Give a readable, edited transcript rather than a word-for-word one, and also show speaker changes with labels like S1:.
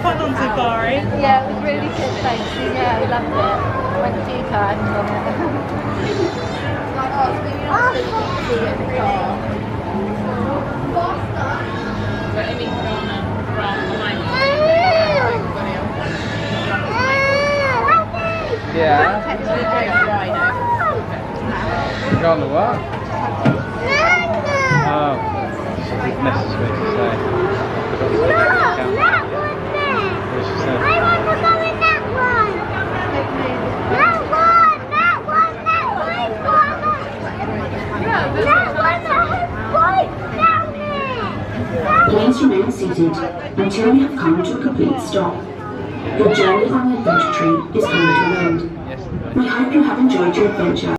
S1: fun on safari.
S2: Yeah, it was really good, thanks. Yeah, I loved it. Went a few times on it.
S3: Yeah. Go on the what? Oh, it's necessary to say.
S4: That one there. I want to go in that one. That one.
S5: Please remain seated until you have come to a complete stop. Your journey on the adventure tree is coming to an end. We hope you have enjoyed your adventure.